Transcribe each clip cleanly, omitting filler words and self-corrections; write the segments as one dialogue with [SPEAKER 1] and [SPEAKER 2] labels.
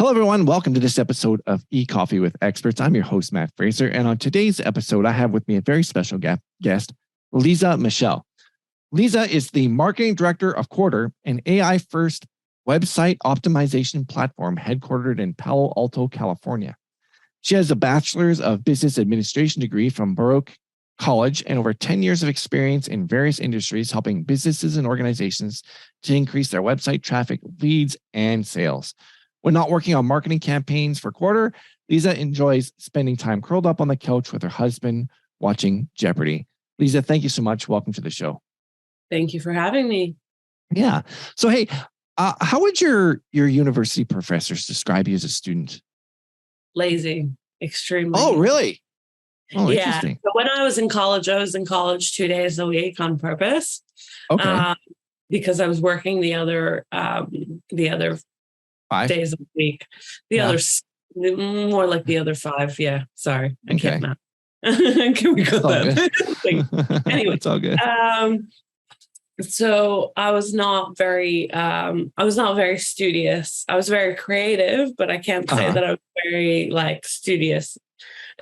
[SPEAKER 1] Hello, everyone. Welcome to this episode of eCoffee with Experts. I'm your host, Matt Fraser. And on today's episode, I have with me a very special guest, Liza Mischel. Liza is the marketing director of Quattr, an AI-first website optimization platform headquartered in Palo Alto, California. She has a bachelor's of business administration degree from Baruch College and over 10 years of experience in various industries, helping businesses and organizations to increase their website traffic, leads, and sales. When not working on marketing campaigns for Quattr, Liza enjoys spending time curled up on the couch with her husband watching Jeopardy. Liza, thank you so much. Welcome to the show.
[SPEAKER 2] Thank you for having me.
[SPEAKER 1] Yeah. So, hey, how would your university professors describe you as a student?
[SPEAKER 2] Lazy, extremely.
[SPEAKER 1] Oh, really? Oh,
[SPEAKER 2] yeah.
[SPEAKER 1] Interesting.
[SPEAKER 2] So when I was in college 2 days a week on purpose.
[SPEAKER 1] Okay.
[SPEAKER 2] Because I was working the other 5 days a week. The other, more like the other 5. Yeah. Sorry. I can't math. Can we cut that? Anyway.
[SPEAKER 1] It's all good.
[SPEAKER 2] So I was not very studious. I was very creative, but I can't say that I was very studious.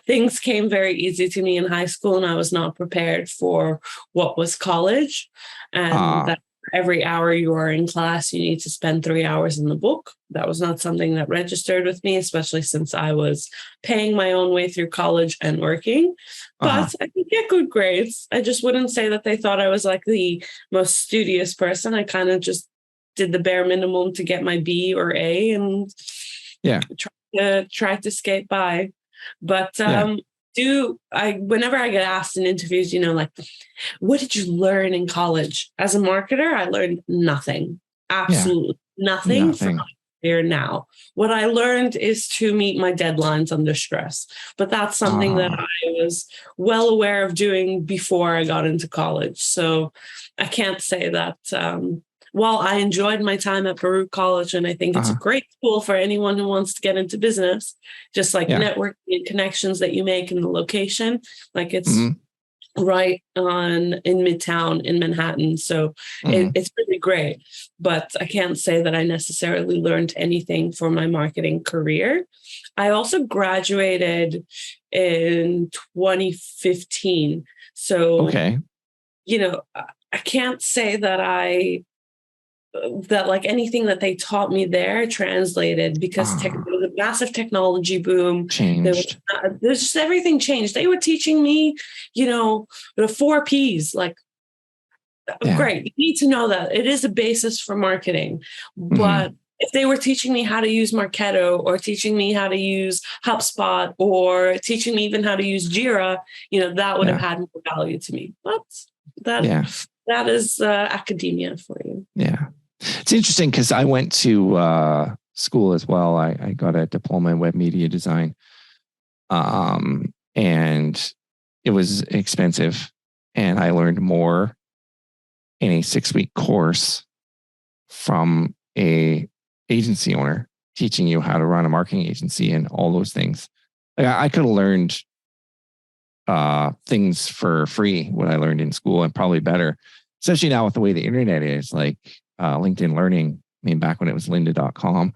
[SPEAKER 2] Things came very easy to me in high school, and I was not prepared for what was college. And that every hour you are in class, you need to spend 3 hours in the book. That was not something that registered with me, especially since I was paying my own way through college and working. But I could get good grades. I just wouldn't say that they thought I was like the most studious person. I kind of just did the bare minimum to get my B or A and try to skate by. But whenever I get asked in interviews, what did you learn in college? As a marketer, I learned nothing, absolutely nothing from here now. What I learned is to meet my deadlines under stress. But that's something that I was well aware of doing before I got into college. So I can't say that while I enjoyed my time at Baruch College, and I think it's a great school for anyone who wants to get into business, just like networking and connections that you make in the location, like it's right in Midtown in Manhattan. So it's really great, but I can't say that I necessarily learned anything for my marketing career. I also graduated in 2015. So, I can't say that like anything that they taught me there translated, because there was a massive technology boom.
[SPEAKER 1] Changed.
[SPEAKER 2] There's just everything changed. They were teaching me, the 4 Ps, great. You need to know that it is a basis for marketing. But if they were teaching me how to use Marketo, or teaching me how to use HubSpot, or teaching me even how to use Jira, that would have had more value to me. But that is academia for you.
[SPEAKER 1] Yeah. It's interesting because I went to school as well. I got a diploma in web media design, and it was expensive. And I learned more in a 6-week course from a agency owner teaching you how to run a marketing agency and all those things. I could have learned things for free, what I learned in school, and probably better, especially now with the way the internet is, like LinkedIn Learning. I mean, back when it was lynda.com,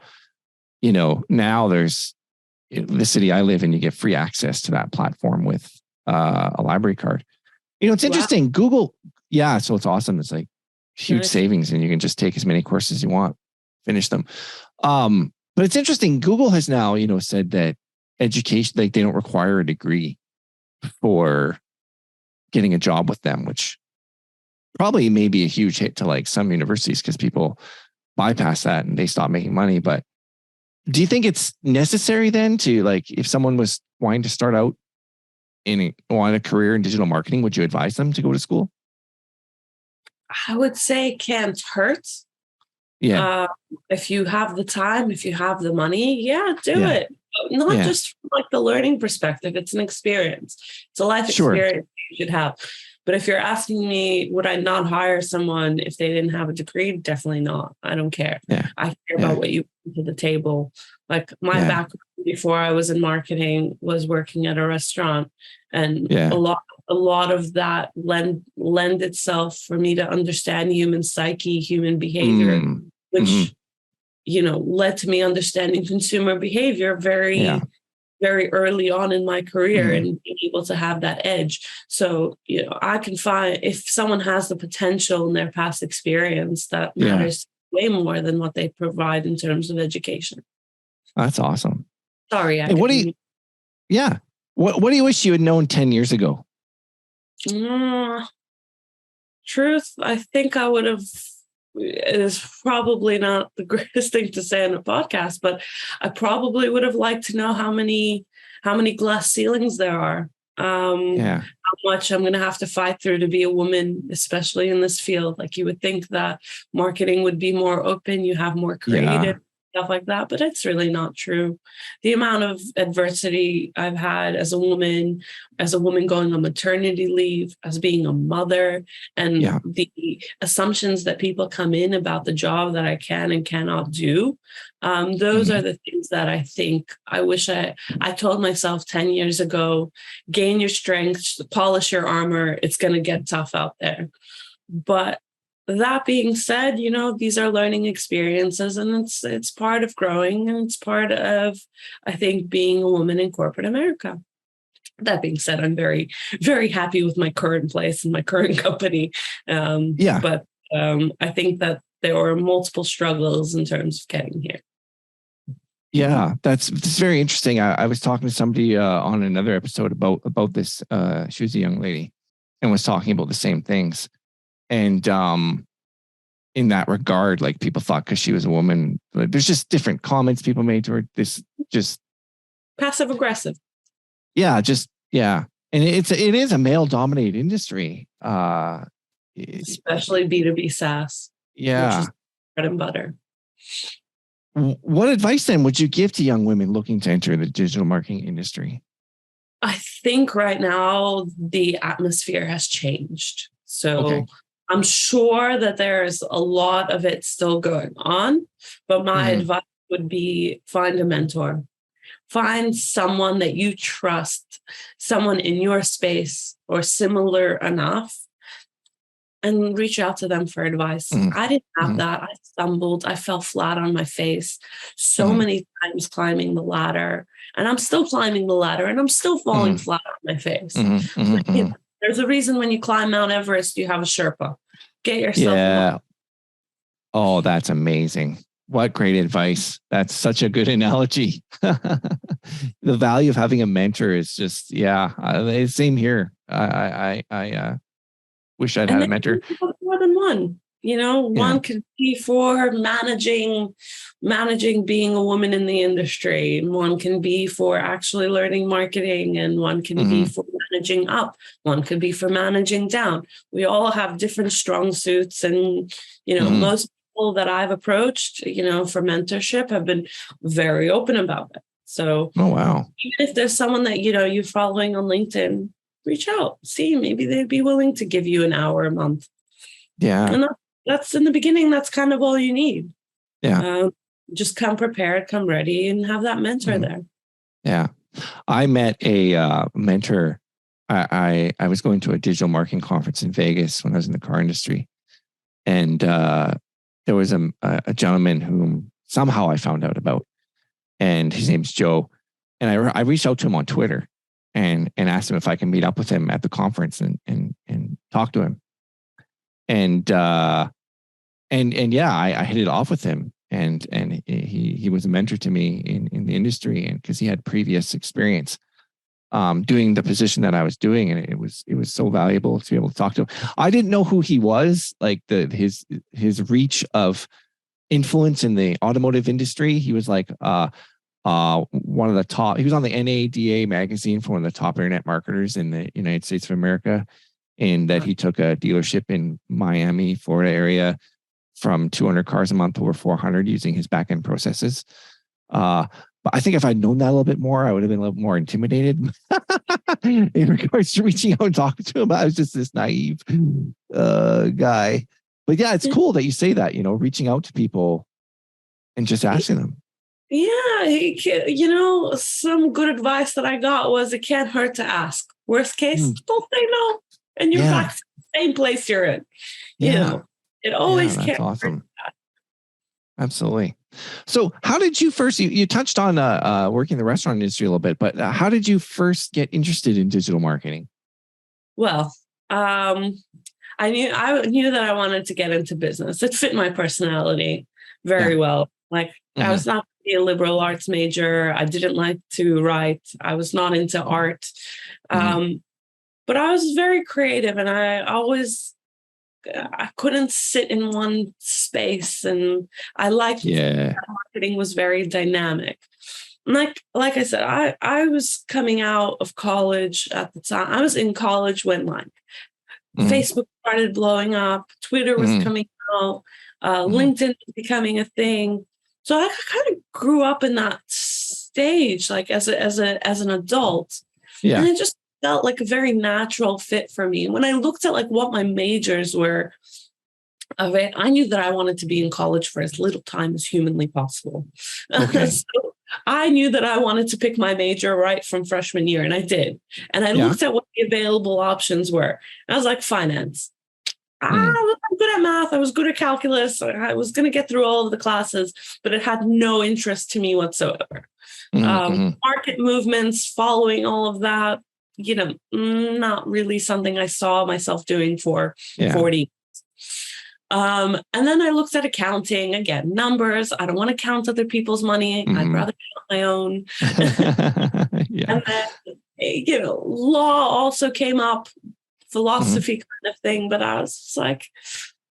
[SPEAKER 1] now there's the city I live in, you get free access to that platform with a library card. It's interesting. Google. Yeah. So it's awesome. It's like huge savings, and you can just take as many courses as you want, finish them. But it's interesting. Google has now, said that education, they don't require a degree for getting a job with them, which probably may be a huge hit to some universities, because people bypass that and they stop making money. But do you think it's necessary then to, if someone was wanting to start out want a career in digital marketing, would you advise them to go to school?
[SPEAKER 2] I would say it can't hurt.
[SPEAKER 1] Yeah.
[SPEAKER 2] If you have the time, if you have the money, do it. Not just from the learning perspective. It's an experience. It's a life experience you should have. But if you're asking me, would I not hire someone if they didn't have a degree? Definitely not. I don't care.
[SPEAKER 1] Yeah.
[SPEAKER 2] I care about what you bring to the table. My background before I was in marketing was working at a restaurant, and a lot of that lend itself for me to understand human psyche, human behavior, which led to me understanding consumer behavior very, very early on in my career and being able to have that edge. So, I can find if someone has the potential in their past experience, that matters way more than what they provide in terms of education.
[SPEAKER 1] That's awesome.
[SPEAKER 2] Sorry.
[SPEAKER 1] Hey, what do you wish you had known 10 years ago?
[SPEAKER 2] Truth, I think I would have. It is probably not the greatest thing to say on a podcast, but I probably would have liked to know how many glass ceilings there are. How much I'm going to have to fight through to be a woman, especially in this field. Like, you would think that marketing would be more open, you have more creative stuff like that, but it's really not true. The amount of adversity I've had as a woman going on maternity leave, as being a mother, and the assumptions that people come in about the job that I can and cannot do. Those are the things that I think I wish I told myself 10 years ago: gain your strength, polish your armor. It's going to get tough out there. But that being said, these are learning experiences, and it's part of growing, and it's part of, I think, being a woman in corporate America. That being said, I'm very, very happy with my current place and my current company. But I think that there were multiple struggles in terms of getting here. Yeah,
[SPEAKER 1] that's very interesting. I was talking to somebody on another episode about this. She was a young lady and was talking about the same things. And in that regard, like, people thought because she was a woman, like, there's just different comments people made to her. This just
[SPEAKER 2] passive aggressive.
[SPEAKER 1] Yeah, and it is a male dominated industry,
[SPEAKER 2] especially B2b SaaS.
[SPEAKER 1] Yeah,
[SPEAKER 2] which is bread and butter.
[SPEAKER 1] What advice then would you give to young women looking to enter the digital marketing industry?
[SPEAKER 2] I think right now the atmosphere has changed. So I'm sure that there's a lot of it still going on, but my advice would be: find a mentor. Find someone that you trust, someone in your space or similar enough, and reach out to them for advice. I didn't have that. I stumbled. I fell flat on my face so many times climbing the ladder, and I'm still climbing the ladder, and I'm still falling flat on my face. There's a reason when you climb Mount Everest, you have a Sherpa. Get yourself
[SPEAKER 1] Oh, that's amazing. What great advice. That's such a good analogy. The value of having a mentor is just, same here. I wish I'd had a mentor.
[SPEAKER 2] More than one. One could be for managing being a woman in the industry, and one can be for actually learning marketing, and one can be for managing up, one could be for managing down. We all have different strong suits, and most people that I've approached for mentorship have been very open about it. So even if there's someone that you're following on LinkedIn, reach out, see, maybe they'd be willing to give you an hour a month. And that's in the beginning, that's kind of all you need. Just come prepared, come ready, and have that mentor there.
[SPEAKER 1] I met a mentor. I was going to a digital marketing conference in Vegas when I was in the car industry, and there was a gentleman whom somehow I found out about, and his name's Joe, and I reached out to him on Twitter and asked him if I can meet up with him at the conference and talk to him. And I hit it off with him, and he was a mentor to me in the industry, and because he had previous experience doing the position that I was doing, and it was so valuable to be able to talk to him. I didn't know who he was, like his reach of influence in the automotive industry. He was like one of the top. He was on the NADA magazine for one of the top internet marketers in the United States of America. And that he took a dealership in Miami, Florida area from 200 cars a month to over 400 using his back-end processes. But I think if I'd known that a little bit more, I would have been a little more intimidated in regards to reaching out and talking to him. I was just this naive guy. But yeah, it's cool that you say that, reaching out to people and just asking them.
[SPEAKER 2] Yeah, some good advice that I got was it can't hurt to ask. Worst case, don't say no. And you're back to the same place you're in. It always
[SPEAKER 1] that's
[SPEAKER 2] can't.
[SPEAKER 1] Awesome. Absolutely. So how did you first, you touched on working in the restaurant industry a little bit, but how did you first get interested in digital marketing?
[SPEAKER 2] Well, I knew that I wanted to get into business. It fit my personality
[SPEAKER 1] Yeah.
[SPEAKER 2] very well. Like I
[SPEAKER 1] Mm-hmm.
[SPEAKER 2] was not a liberal arts major. I didn't like to write. I was not into art.
[SPEAKER 1] Mm-hmm.
[SPEAKER 2] But I was very creative, and I couldn't sit in one space, and I liked
[SPEAKER 1] Yeah.
[SPEAKER 2] that marketing was very dynamic. Like I said, I was coming out of college at the time. I was in college when like
[SPEAKER 1] Mm-hmm.
[SPEAKER 2] Facebook started blowing up, Twitter was
[SPEAKER 1] Mm-hmm.
[SPEAKER 2] coming out,
[SPEAKER 1] Mm-hmm.
[SPEAKER 2] LinkedIn was becoming a thing. So I kind of grew up in that stage, like as an adult, and
[SPEAKER 1] Yeah.
[SPEAKER 2] it just felt like a very natural fit for me. When I looked at like what my majors were of it, I knew that I wanted to be in college for as little time as humanly possible.
[SPEAKER 1] Okay.
[SPEAKER 2] So I knew that I wanted to pick my major right from freshman year, and I did. And I
[SPEAKER 1] Yeah.
[SPEAKER 2] looked at what the available options were. I was like, finance.
[SPEAKER 1] Mm-hmm.
[SPEAKER 2] I'm good at math. I was good at calculus. I was going to get through all of the classes, but it had no interest to me whatsoever.
[SPEAKER 1] Mm-hmm.
[SPEAKER 2] Market movements, following all of that, not really something I saw myself doing for
[SPEAKER 1] Yeah.
[SPEAKER 2] 40. And then I looked at accounting, again, numbers. I don't want to count other people's money. I'd
[SPEAKER 1] Mm-hmm.
[SPEAKER 2] rather count my own.
[SPEAKER 1] Yeah.
[SPEAKER 2] And then, law also came up,
[SPEAKER 1] Mm-hmm.
[SPEAKER 2] philosophy kind of thing, but I was just like,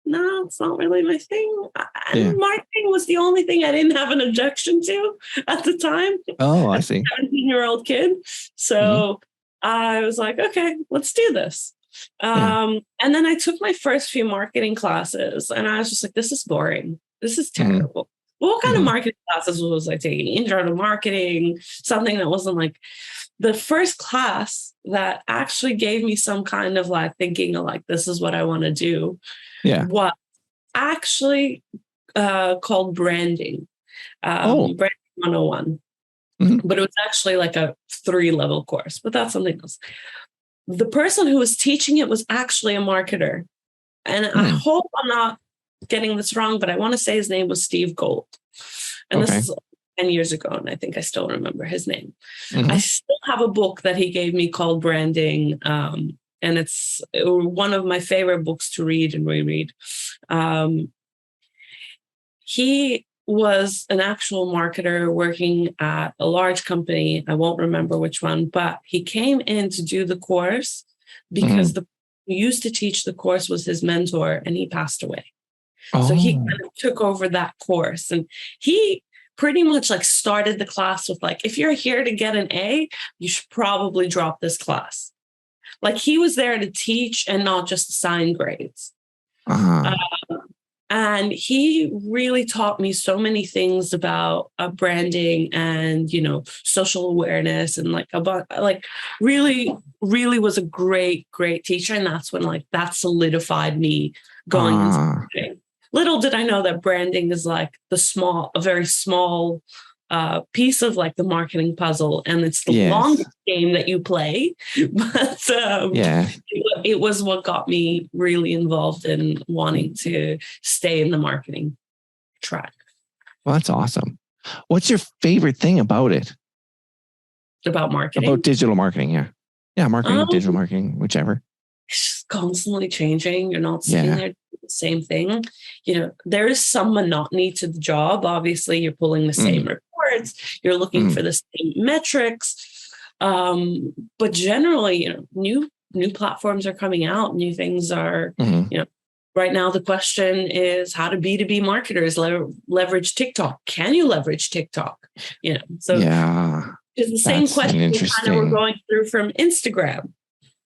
[SPEAKER 2] no, it's not really my thing.
[SPEAKER 1] Yeah.
[SPEAKER 2] And marketing was the only thing I didn't have an objection to at the time.
[SPEAKER 1] Oh, I
[SPEAKER 2] As
[SPEAKER 1] see.
[SPEAKER 2] a 17-year-old kid.
[SPEAKER 1] Mm-hmm.
[SPEAKER 2] So I was like, okay, let's do this.
[SPEAKER 1] Yeah.
[SPEAKER 2] And then I took my first few marketing classes, and I was just like, this is boring. This is
[SPEAKER 1] Mm-hmm.
[SPEAKER 2] terrible. What kind of
[SPEAKER 1] Mm-hmm.
[SPEAKER 2] marketing classes was I taking? Intro to marketing, something that wasn't like the first class that actually gave me some kind of like thinking of like, this is what I want to do,
[SPEAKER 1] Yeah.
[SPEAKER 2] was actually called branding,
[SPEAKER 1] Oh.
[SPEAKER 2] branding 101.
[SPEAKER 1] Mm-hmm.
[SPEAKER 2] But it was actually like a 3-level course, but that's something else. The person who was teaching it was actually a marketer. And I
[SPEAKER 1] Mm-hmm.
[SPEAKER 2] hope I'm not getting this wrong, but I want to say his name was Steve Gold. And this
[SPEAKER 1] Okay.
[SPEAKER 2] is 10 years ago, and I think I still remember his name. I
[SPEAKER 1] Mm-hmm.
[SPEAKER 2] still have a book that he gave me called Branding, and it's one of my favorite books to read and reread. He was an actual marketer working at a large company. I won't remember which one, but he came in to do the course because
[SPEAKER 1] Mm-hmm.
[SPEAKER 2] the who used to teach the course was his mentor, and he passed away. So he
[SPEAKER 1] Oh.
[SPEAKER 2] kind of took over that course, and he pretty much like started the class with like, if you're here to get an A, you should probably drop this class. Like he was there to teach and not just assign grades.
[SPEAKER 1] Uh-huh.
[SPEAKER 2] And he really taught me so many things about branding and, social awareness, and like about like really, really was a great, great teacher. And that's when like that solidified me going into marketing. Little did I know that branding is like a very small piece of like the marketing puzzle, and it's the
[SPEAKER 1] Yes.
[SPEAKER 2] longest game that you play. But
[SPEAKER 1] Yeah.
[SPEAKER 2] it was what got me really involved in wanting to stay in the marketing track.
[SPEAKER 1] Well, that's awesome. What's your favorite thing about it?
[SPEAKER 2] About marketing?
[SPEAKER 1] About digital marketing, yeah. Yeah, marketing, digital
[SPEAKER 2] Um,
[SPEAKER 1] marketing, whichever.
[SPEAKER 2] It's constantly changing. You're not sitting
[SPEAKER 1] Yeah.
[SPEAKER 2] there doing the same thing. There is some monotony to the job. Obviously, you're pulling the same
[SPEAKER 1] Mm.
[SPEAKER 2] reports, you're looking for the same metrics. But generally, new platforms are coming out, new things are,
[SPEAKER 1] Mm-hmm.
[SPEAKER 2] right now the question is how do B2b marketers leverage TikTok? Can you leverage TikTok? So
[SPEAKER 1] Yeah.
[SPEAKER 2] it's the same
[SPEAKER 1] That's
[SPEAKER 2] question
[SPEAKER 1] an
[SPEAKER 2] we kind of were
[SPEAKER 1] interesting.
[SPEAKER 2] going through from Instagram.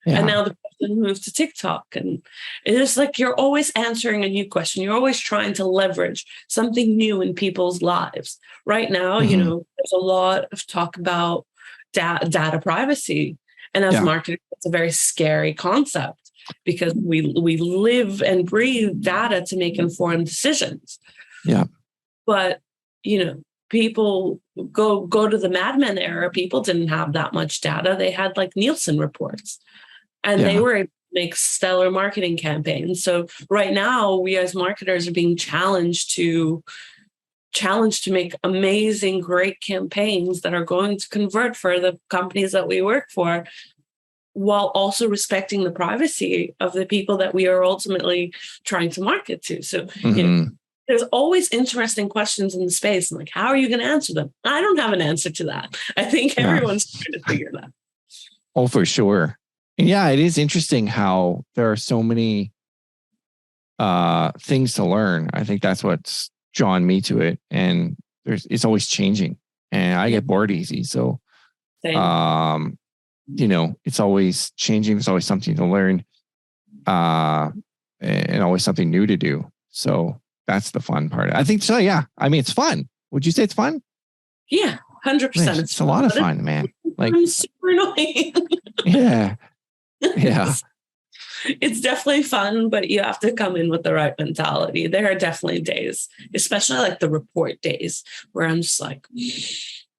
[SPEAKER 2] And
[SPEAKER 1] Yeah.
[SPEAKER 2] now the person moved to TikTok. And it's like you're always answering a new question. You're always trying to leverage something new in people's lives. Right now,
[SPEAKER 1] Mm-hmm.
[SPEAKER 2] there's a lot of talk about data privacy. And as
[SPEAKER 1] Yeah.
[SPEAKER 2] marketers, it's a very scary concept because we live and breathe data to make informed decisions.
[SPEAKER 1] Yeah.
[SPEAKER 2] But, people go to the Mad Men era, people didn't have that much data. They had like Nielsen reports. And they
[SPEAKER 1] Yeah.
[SPEAKER 2] were able to make stellar marketing campaigns. So right now, we as marketers are being challenged to challenged to make amazing, great campaigns that are going to convert for the companies that we work for, while also respecting the privacy of the people that we are ultimately trying to market to. So, there's always interesting questions in the space. And like, how are you going to answer them? I don't have an answer to that. I think everyone's trying to figure that.
[SPEAKER 1] Oh, for sure. And yeah, it is interesting how there are so many things to learn. I think that's what's drawn me to it. And it's always changing. And I get bored easy. So,
[SPEAKER 2] Same.
[SPEAKER 1] It's always changing. There's always something to learn, and always something new to do. So that's the fun part. I think so. Yeah. I mean, it's fun. Would you say it's fun?
[SPEAKER 2] Yeah, 100%.
[SPEAKER 1] It's a lot of fun, man. Like,
[SPEAKER 2] super annoying.
[SPEAKER 1] Yeah. Yeah.
[SPEAKER 2] It's definitely fun, but you have to come in with the right mentality. There are definitely days, especially like the report days, where I'm just like,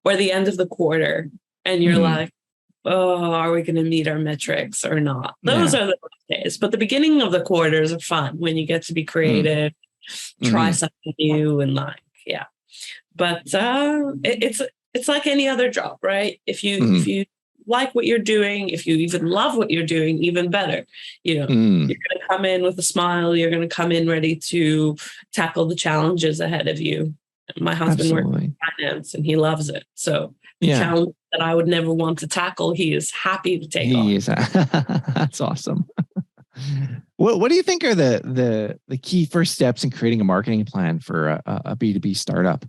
[SPEAKER 2] or the end of the quarter, and you're like, oh, are we going to meet our metrics or not? Those are the days. But the beginning of the quarters are fun when you get to be creative, try something new, and But it's like any other job, right? If you like what you're doing, if you even love what you're doing, even better. You're going to come in with a smile. You're going to come in ready to tackle the challenges ahead of you. My husband works in finance and he loves it. So the challenge that I would never want to tackle, he is happy to take on.
[SPEAKER 1] That's awesome. What do you think are the key first steps in creating a marketing plan for a B2B startup?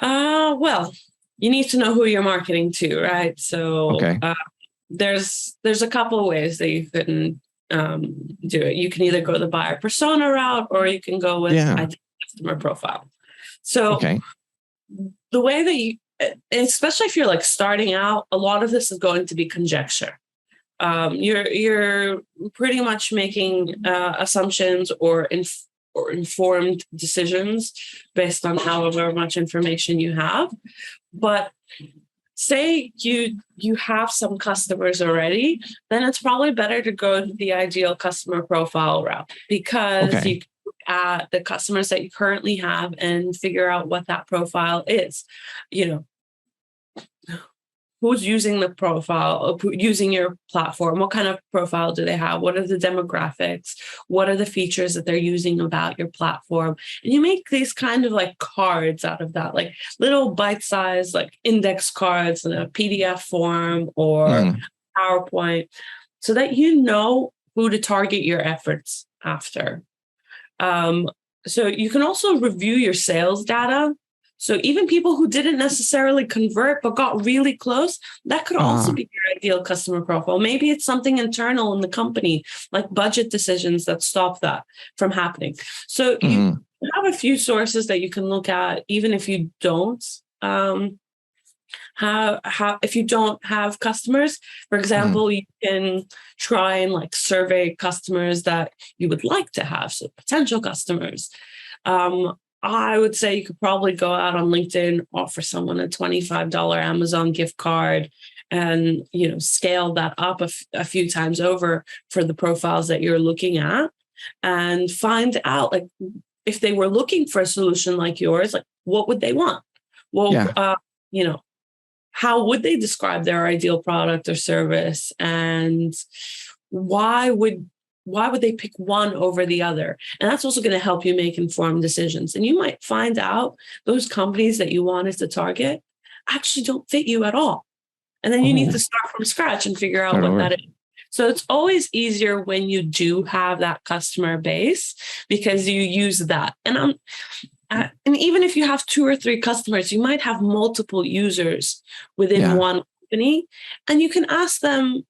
[SPEAKER 2] Well, you need to know who you're marketing to, right? So there's a couple of ways that you can do it. You can either go the buyer persona route, or you can go with customer profile. So the way that you, especially if you're like starting out, a lot of this is going to be conjecture. You're pretty much making assumptions or informed decisions based on however much information you have. But say you have some customers already, then it's probably better to go to the ideal customer profile route, because you can look at the customers that you currently have and figure out what that profile is. Who's using the profile, using your platform? What kind of profile do they have? What are the demographics? What are the features that they're using about your platform? And you make these kind of like cards out of that, like little bite-sized like index cards in a PDF form or PowerPoint, so that you know who to target your efforts after. So you can also review your sales data. So even people who didn't necessarily convert but got really close, that could also be your ideal customer profile. Maybe it's something internal in the company, like budget decisions that stop that from happening. So you have a few sources that you can look at, even if you don't if you don't have customers. For example, you can try and like survey customers that you would like to have, so potential customers. I would say you could probably go out on LinkedIn, offer someone a $25 Amazon gift card, and scale that up a few times over for the profiles that you're looking at, and find out like if they were looking for a solution like yours, like what would they want? Well, how would they describe their ideal product or service, and why would they pick one over the other? And that's also going to help you make informed decisions. And you might find out those companies that you wanted to target actually don't fit you at all. And then you need to start from scratch and figure out what that is. So it's always easier when you do have that customer base, because you use that. And even if you have 2 or 3 customers, you might have multiple users within one company, and you can ask them,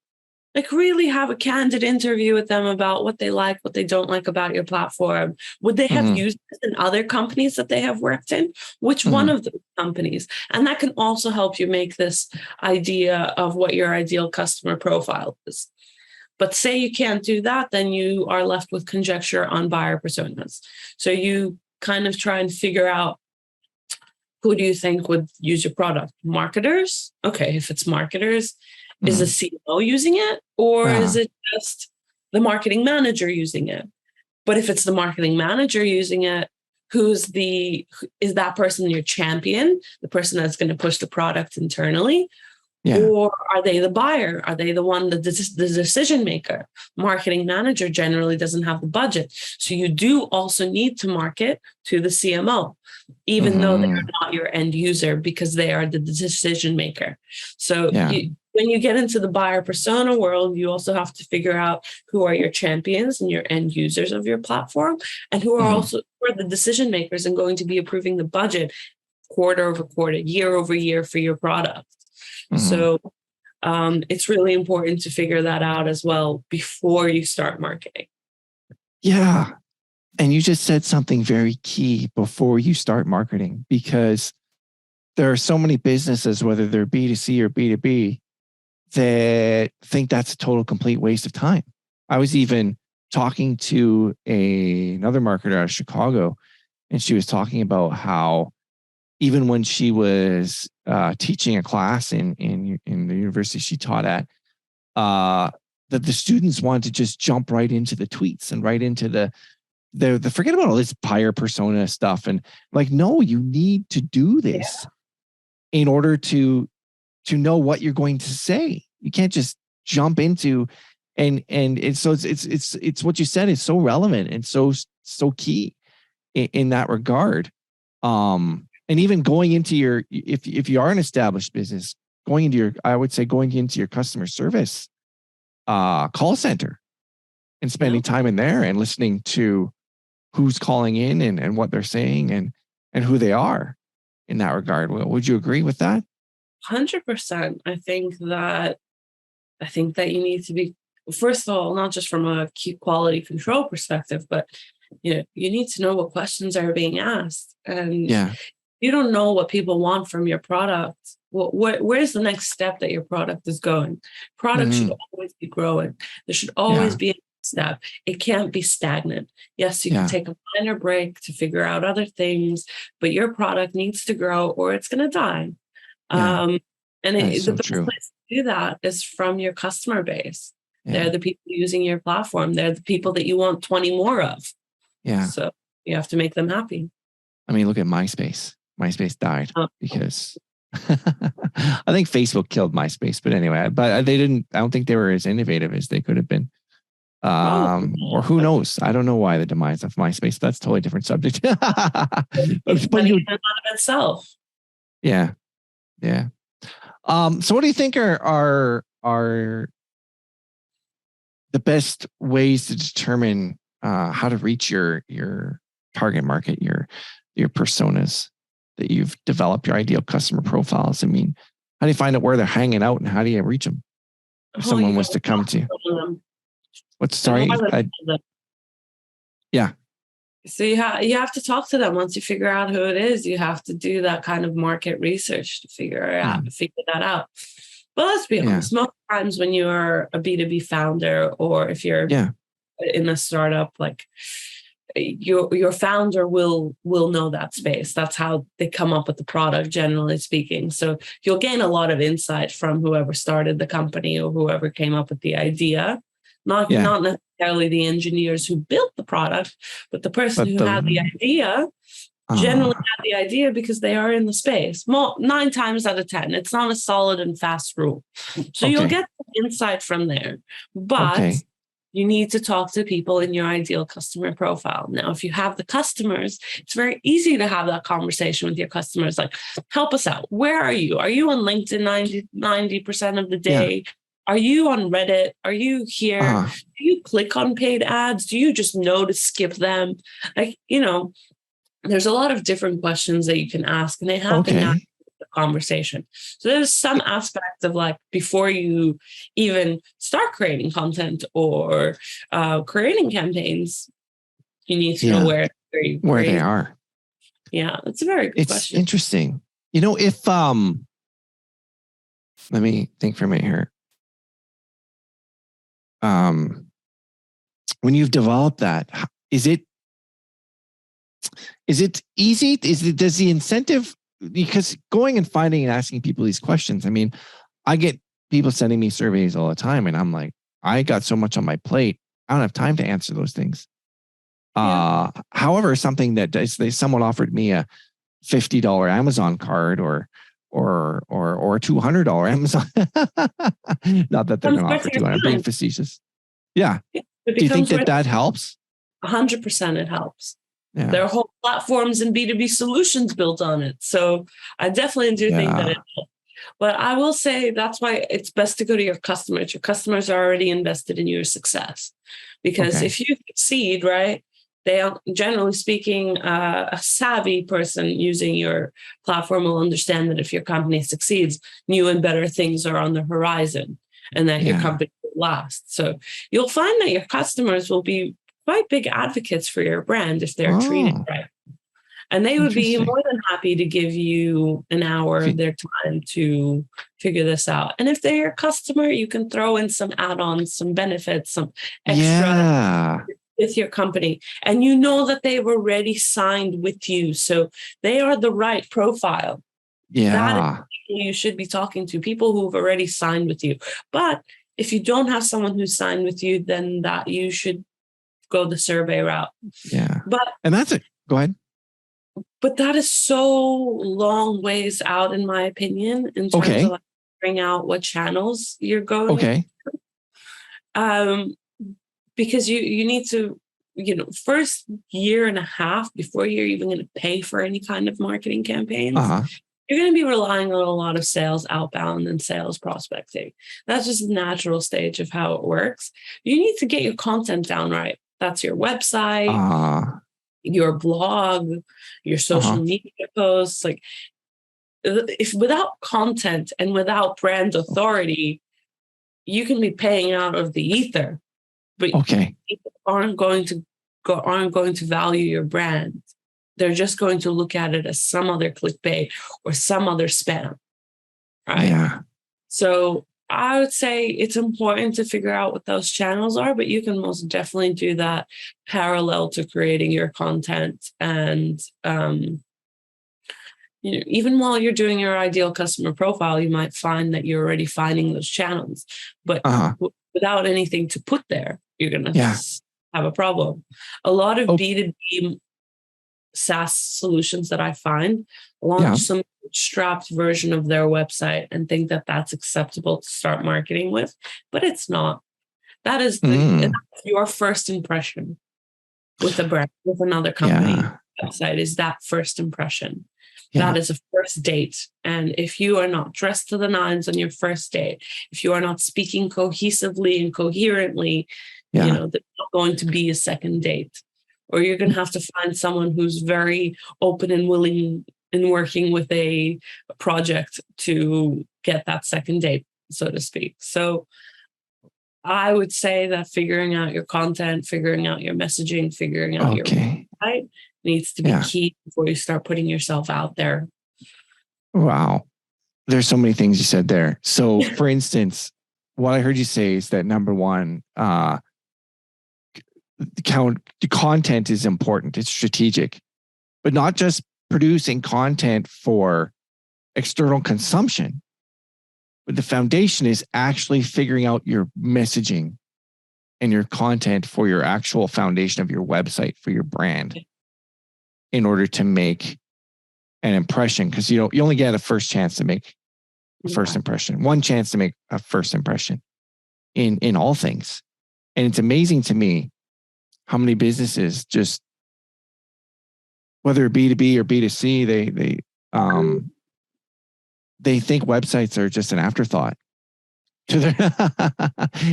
[SPEAKER 2] like really have a candid interview with them about what they like, what they don't like about your platform. Would they have used it in other companies that they have worked in? Which one of those companies? And that can also help you make this idea of what your ideal customer profile is. But say you can't do that, then you are left with conjecture on buyer personas. So you kind of try and figure out, who do you think would use your product? Marketers? Okay, if it's marketers, is the CMO using it, or is it just the marketing manager using it? But if it's the marketing manager using it, is that person your champion, the person that's going to push the product internally?
[SPEAKER 1] Yeah.
[SPEAKER 2] Or are they the buyer? Are they the one that the decision maker? Marketing manager generally doesn't have the budget. So you do also need to market to the CMO, even though they're not your end user, because they are the decision maker. So when you get into the buyer persona world, you also have to figure out who are your champions and your end users of your platform, and who are the decision makers and going to be approving the budget quarter over quarter, year over year for your product. So it's really important to figure that out as well before you start marketing.
[SPEAKER 1] Yeah. And you just said something very key, before you start marketing, because there are so many businesses, whether they're B2C or B2B, that think that's a total complete waste of time. I was even talking to another marketer out of Chicago, and she was talking about how even when she was teaching a class in the university she taught at, that the students wanted to just jump right into the tweets and right into the forget about all this buyer persona stuff. And like, no, you need to do this in order to know what you're going to say. You can't just jump into and it's what you said is so relevant and so key in that regard. And even going into your, if you are an established business, going into your customer service call center and spending time in there and listening to who's calling in and what they're saying and who they are in that regard. Would you agree with that?
[SPEAKER 2] 100%. I think that you need to be, first of all, not just from a quality control perspective, but you need to know what questions are being asked. And you don't know what people want from your product. Where's the next step that your product is going? Product should always be growing. There should always be a step. It can't be stagnant. Yes, you can take a minor break to figure out other things, but your product needs to grow or it's going to die. The best place to do that is from your customer base. They're the people using your platform. They're the people that you want 20 more of. So you have to make them happy.
[SPEAKER 1] I mean, look at MySpace. MySpace died because I think Facebook killed MySpace. But anyway, I don't think they were as innovative as they could have been. Or who knows? I don't know why the demise of MySpace. That's a totally different subject. but you,
[SPEAKER 2] of itself.
[SPEAKER 1] Yeah. So what do you think are the best ways to determine how to reach your target market, your personas that you've developed, your ideal customer profiles? I mean, how do you find out where they're hanging out and how do you reach them? If someone was to come to you.
[SPEAKER 2] So you have to talk to them. Once you figure out who it is, you have to do that kind of market research to figure that out. But let's be honest, most times when you are a B2B founder, or if you're in a startup, like your founder will know that space. That's how they come up with the product, generally speaking. So you'll gain a lot of insight from whoever started the company or whoever came up with the idea. Not necessarily the engineers who built the product, but the person who had the idea generally had the idea because they are in the space. 9 times out of 10, it's not a solid and fast rule. So you'll get insight from there. But you need to talk to people in your ideal customer profile. Now, if you have the customers, it's very easy to have that conversation with your customers. Like, help us out. Where are you? Are you on LinkedIn 90% of the day? Yeah. Are you on Reddit? Are you here? Do you click on paid ads? Do you just know to skip them? Like, there's a lot of different questions that you can ask, and they happen now in the conversation. So there's some aspects of, like, before you even start creating content or creating campaigns, you need to know where
[SPEAKER 1] they are.
[SPEAKER 2] Yeah, that's a very good question.
[SPEAKER 1] It's interesting. If let me think for a minute here. When you've developed that, is it easy? Does the incentive, because going and finding and asking people these questions, I mean, I get people sending me surveys all the time and I'm like, I got so much on my plate. I don't have time to answer those things. However, something that someone offered me a $50 Amazon card or $200 Amazon. Not that they're going to offer 200. I'm being facetious. Yeah. Do you think that helps?
[SPEAKER 2] 100% it helps.
[SPEAKER 1] Yeah.
[SPEAKER 2] There are whole platforms and B2B solutions built on it. So I definitely do think that it helps. But I will say that's why it's best to go to your customers. Your customers are already invested in your success. Because if you succeed, right, they are, generally speaking, a savvy person using your platform will understand that if your company succeeds, new and better things are on the horizon and that your company will last. So you'll find that your customers will be quite big advocates for your brand if they're treated right. And they would be more than happy to give you an hour of their time to figure this out. And if they're your customer, you can throw in some add-ons, some benefits, some extra with your company. And you know that they've already signed with you. So they are the right profile.
[SPEAKER 1] Yeah.
[SPEAKER 2] That is people you should be talking to, people who've already signed with you. But if you don't have someone who's signed with you, then that you should go the survey route.
[SPEAKER 1] Yeah. And that's it. Go ahead.
[SPEAKER 2] But that is so long ways out, in my opinion, in terms of figuring out what channels you're going. Because you need to, first year and a half before you're even going to pay for any kind of marketing campaigns, you're going to be relying on a lot of sales outbound and sales prospecting. That's just a natural stage of how it works. You need to get your content down right. That's your website, your blog, your social media posts. Like, if without content and without brand authority, you can be paying out of the ether, but people aren't going to value your brand. They're just going to look at it as some other clickbait or some other spam, right?
[SPEAKER 1] Yeah.
[SPEAKER 2] So I would say it's important to figure out what those channels are, but you can most definitely do that parallel to creating your content. And even while you're doing your ideal customer profile, you might find that you're already finding those channels, but without anything to put there, you're going to have a problem. A lot of B2B SaaS solutions that I find launch some strapped version of their website and think that that's acceptable to start marketing with, but it's not. That is that's your first impression with a brand, with another company website is that first impression. That is a first date. And if you are not dressed to the nines on your first date, if you are not speaking cohesively and coherently, there's not going to be a second date. Or you're going to have to find someone who's very open and willing in working with a project to get that second date, so to speak. So I would say that figuring out your content, figuring out your messaging, figuring out your website needs to be key before you start putting yourself out there.
[SPEAKER 1] Wow. There's so many things you said there. So for instance, what I heard you say is that number one, the content is important. It's strategic, but not just producing content for external consumption. But the foundation is actually figuring out your messaging and your content for your actual foundation of your website, for your brand, in order to make an impression. Because you only get a first chance to make a first impression, one chance to make a first impression in all things. And it's amazing to me how many businesses just, whether B2B or B2C, they think websites are just an afterthought to their.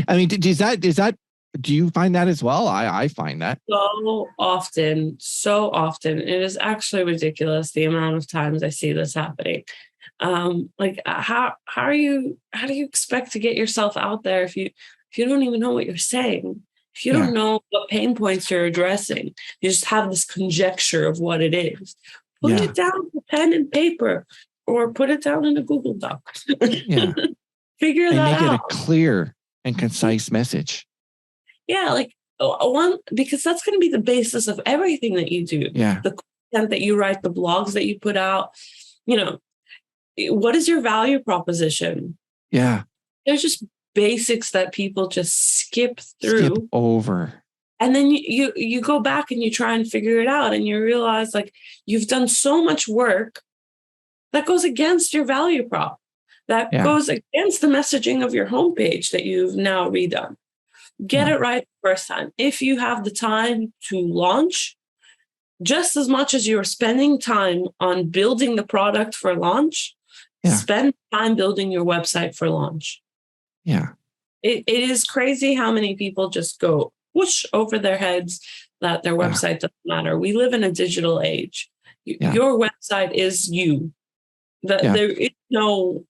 [SPEAKER 1] I mean, do you find that as well? I find that
[SPEAKER 2] so often. It is actually ridiculous the amount of times I see this happening. How do you expect to get yourself out there if you don't even know what you're saying? If you don't know what pain points you're addressing, you just have this conjecture of what it is. Put it down with pen and paper, or put it down in a Google Doc. Figure that out. And make it a
[SPEAKER 1] clear and concise message.
[SPEAKER 2] Because that's going to be the basis of everything that you do. The content that you write, the blogs that you put out. What is your value proposition? There's just basics that people just skip over. And then you go back and you try and figure it out, and you realize like you've done so much work that goes against your value prop, that goes against the messaging of your homepage that you've now redone. Get it right the first time. If you have the time to launch, just as much as you're spending time on building the product for launch, spend time building your website for launch.
[SPEAKER 1] Yeah.
[SPEAKER 2] It is crazy how many people just go whoosh over their heads that their website doesn't matter. We live in a digital age. Your website is you. There is no,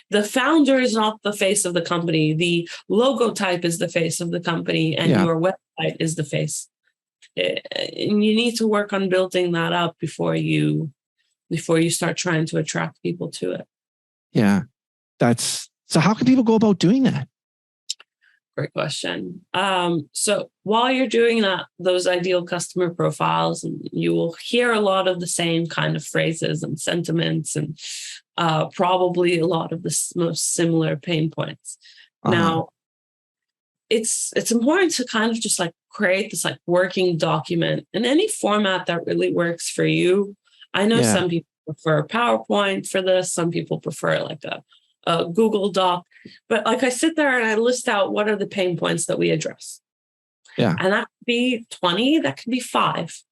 [SPEAKER 2] the founder is not the face of the company. The logo type is the face of the company, and your website is the face. And you need to work on building that up before you start trying to attract people to it.
[SPEAKER 1] Yeah. So how can people go about doing that?
[SPEAKER 2] Great question. So while you're doing that, those ideal customer profiles, and you will hear a lot of the same kind of phrases and sentiments, and probably a lot of the most similar pain points. Now, it's important to kind of just like create this like working document in any format that really works for you. I know some people prefer PowerPoint for this. Some people prefer like a Google Doc. But like I sit there and I list out what are the pain points that we address.
[SPEAKER 1] Yeah.
[SPEAKER 2] And that could be 20, that could be 5.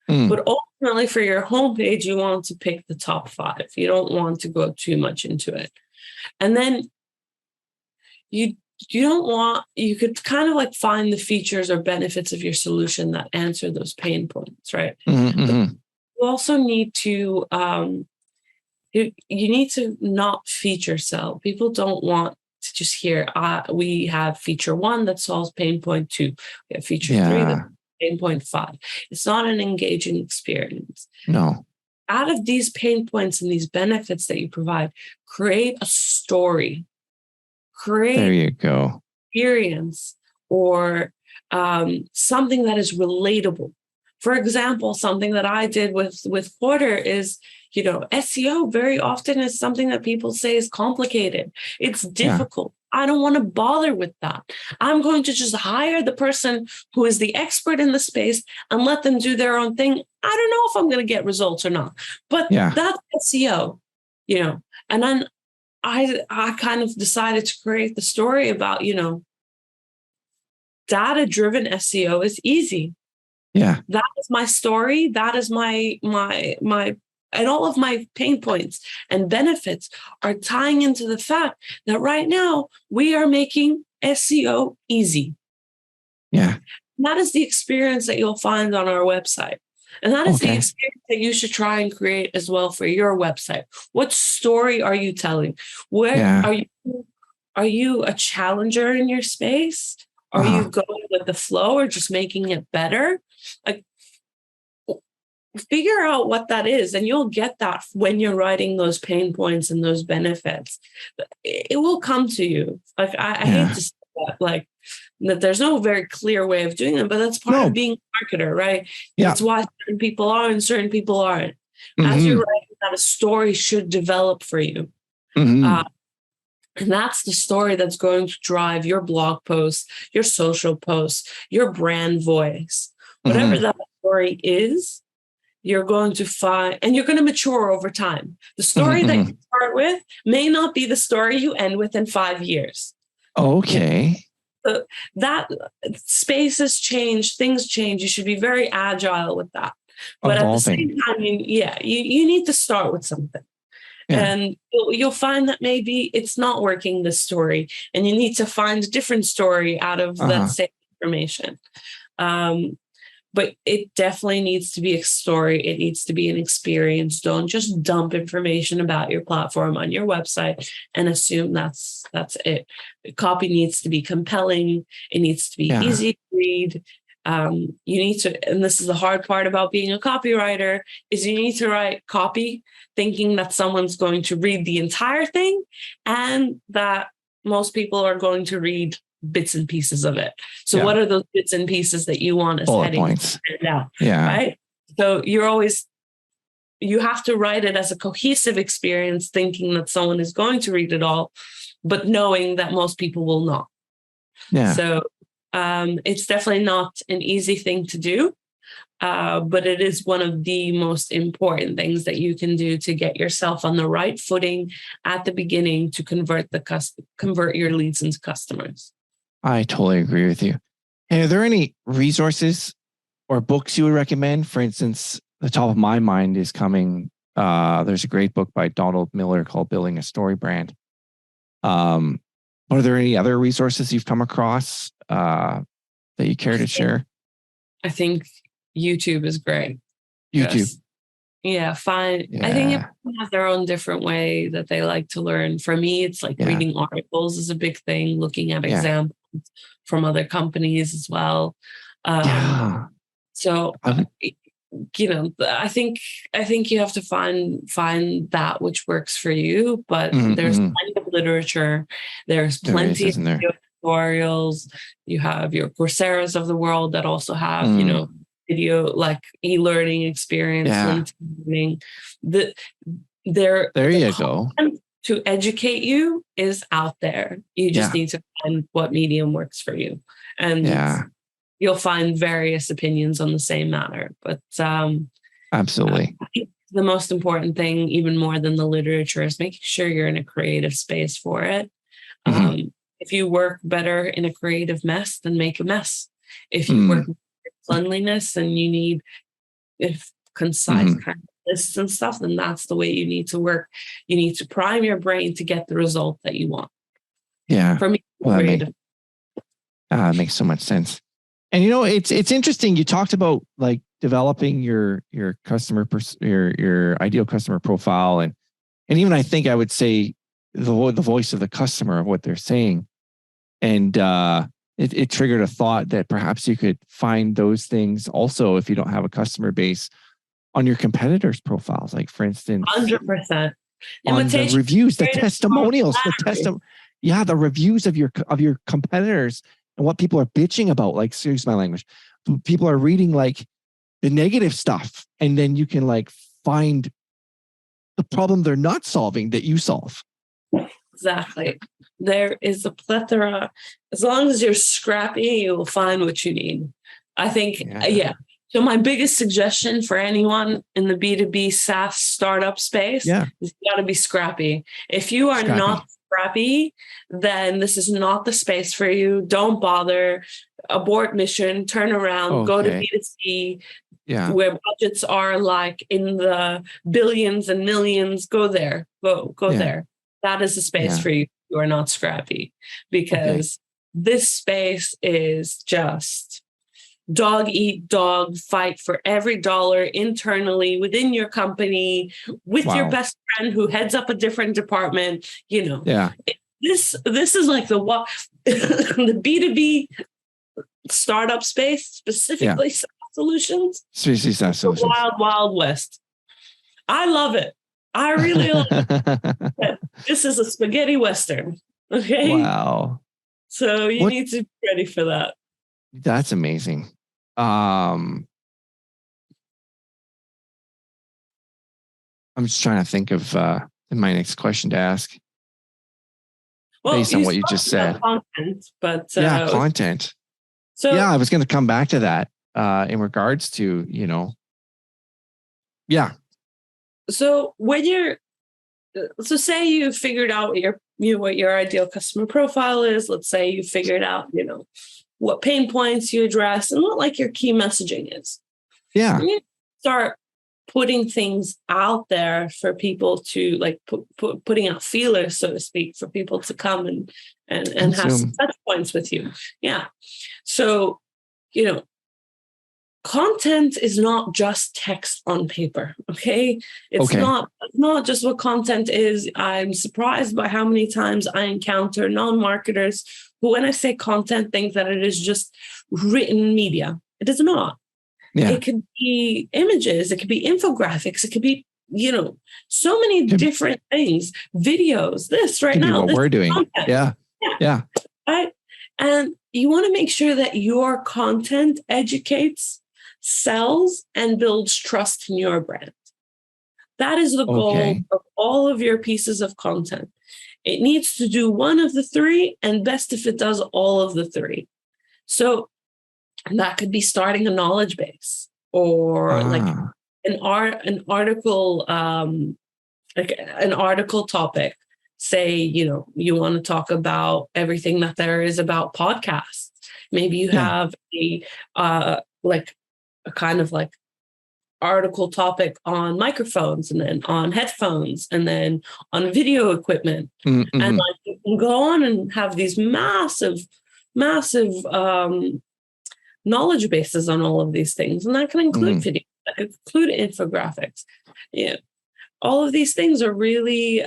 [SPEAKER 2] But ultimately for your homepage, you want to pick the top 5. You don't want to go too much into it. And then you could kind of like find the features or benefits of your solution that answer those pain points, right? You also need to you need to not feature sell. People don't want to just hear we have feature 1 that solves pain point 2. We have feature 3 that pain point 5. It's not an engaging experience.
[SPEAKER 1] No.
[SPEAKER 2] Out of these pain points and these benefits that you provide, create a story.
[SPEAKER 1] There you go.
[SPEAKER 2] Experience or something that is relatable. For example, something that I did with Quattr is, SEO very often is something that people say is complicated. It's difficult. I don't want to bother with that. I'm going to just hire the person who is the expert in the space and let them do their own thing. I don't know if I'm going to get results or not, but that's SEO, and then I kind of decided to create the story about, data-driven SEO is easy.
[SPEAKER 1] Yeah.
[SPEAKER 2] That is my story. That is my and all of my pain points and benefits are tying into the fact that right now we are making SEO easy.
[SPEAKER 1] Yeah.
[SPEAKER 2] And that is the experience that you'll find on our website. And that is the experience that you should try and create as well for your website. What story are you telling? Where are you a challenger in your space? Are you going with the flow or just making it better? Like, figure out what that is, and you'll get that when you're writing those pain points and those benefits. It will come to you. Like I hate to say that, like that there's no very clear way of doing it, but that's part of being a marketer, right?
[SPEAKER 1] Yeah.
[SPEAKER 2] That's why certain people are and certain people aren't. As you're writing that, a story should develop for you. And that's the story that's going to drive your blog posts, your social posts, your brand voice. Whatever that story is, you're going to find, and you're going to mature over time. The story that you start with may not be the story you end with in 5 years.
[SPEAKER 1] Okay.
[SPEAKER 2] So that spaces change, things change. You should be very agile with that. But at the same time, you need to start with something. Yeah. And you'll find that maybe it's not working, this story, and you need to find a different story out of that same information. But it definitely needs to be a story. It needs to be an experience. Don't just dump information about your platform on your website and assume that's it. The copy needs to be compelling. It needs to be easy to read. You need to, and this is the hard part about being a copywriter, is you need to write copy thinking that someone's going to read the entire thing and that most people are going to read bits and pieces of it. So what are those bits and pieces that you want as
[SPEAKER 1] bullet points?
[SPEAKER 2] Right? So you have to write it as a cohesive experience, thinking that someone is going to read it all, but knowing that most people will not.
[SPEAKER 1] Yeah.
[SPEAKER 2] So It's definitely not an easy thing to do, but it is one of the most important things that you can do to get yourself on the right footing at the beginning to convert your leads into customers.
[SPEAKER 1] I totally agree with you. And are there any resources or books you would recommend? For instance, the top of my mind is coming. There's a great book by Donald Miller called Building a Story Brand. Are there any other resources you've come across that you care to share?
[SPEAKER 2] I think YouTube is great.
[SPEAKER 1] YouTube.
[SPEAKER 2] Just, yeah, fine. Yeah. I think everyone has their own different way that they like to learn. For me, it's like reading articles is a big thing, looking at examples from other companies as well. So, you know, I think you have to find that which works for you, but there's plenty of literature. There's plenty of tutorials. You have your Coursera's of the world that also have, you know, video, like e-learning experience. Learning. There you go. To educate you is out there. You just need to find what medium works for you. And you'll find various opinions on the same matter. But
[SPEAKER 1] absolutely.
[SPEAKER 2] I think the most important thing, even more than the literature, is making sure you're in a creative space for it. If you work better in a creative mess, then make a mess. If you work in cleanliness and you need concise kind of lists and stuff, then that's the way you need to work. You need to prime your brain to get the result that you want.
[SPEAKER 1] Yeah.
[SPEAKER 2] For me,
[SPEAKER 1] it makes so much sense. And you know, it's interesting. You talked about like developing your customer your ideal customer profile, and even I think I would say the voice of the customer of what they're saying, and it triggered a thought that perhaps you could find those things also if you don't have a customer base on your competitors' profiles, like for instance,
[SPEAKER 2] 100%.
[SPEAKER 1] On the reviews, the testimonials, the reviews of your competitors. And what people are bitching about, like, excuse my language, people are reading like the negative stuff, and then you can like find the problem they're not solving that you solve.
[SPEAKER 2] Exactly. There is a plethora. As long as you're scrappy, you will find what you need. I think, So my biggest suggestion for anyone in the B2B SaaS startup space is you got to be scrappy. If you are not scrappy, then this is not the space for you. Don't bother. Abort mission, turn around, go to B2C, where budgets are like in the billions and millions. Go there. Go there. That is the space for you. You are not scrappy, because this space is just dog eat dog, fight for every dollar internally within your company with your best friend who heads up a different department. You know, this is like the the B2B startup space, specifically SaaS solutions. Wild, wild west. I love it. I really love it. This is a spaghetti western. Okay.
[SPEAKER 1] Wow.
[SPEAKER 2] So you need to be ready for that.
[SPEAKER 1] That's amazing. I'm just trying to think of my next question to ask. Based on what you just said.
[SPEAKER 2] Content, but
[SPEAKER 1] content. So I was going to come back to that in regards to, you know.
[SPEAKER 2] So when say you figured out what your ideal customer profile is. Let's say you figured out, you know, what pain points you address and what like your key messaging is.
[SPEAKER 1] Yeah.
[SPEAKER 2] You start putting things out there for people to like putting out feelers, so to speak, for people to come and have some touch points with you. Yeah. So, you know, content is not just text on paper. Okay. It's not just what content is. I'm surprised by how many times I encounter non-marketers who, when I say content, think that it is just written media. It is not. Yeah. It could be images. It could be infographics. It could be, you know, so many different things, videos, this right now.
[SPEAKER 1] What we're doing. Content. Yeah.
[SPEAKER 2] Right. And you want to make sure that your content educates, sells, and builds trust in your brand. That is the goal of all of your pieces of content. It needs to do one of the three, and best if it does all of the three. So that could be starting a knowledge base, or like an article, like an article topic. Say, you want to talk about everything that there is about podcasts. Maybe you have like a kind of like article topic on microphones, and then on headphones, and then on video equipment.
[SPEAKER 1] Mm-hmm.
[SPEAKER 2] And like you can go on and have these massive knowledge bases on all of these things. And that can include video, that can include infographics. Yeah. All of these things are really,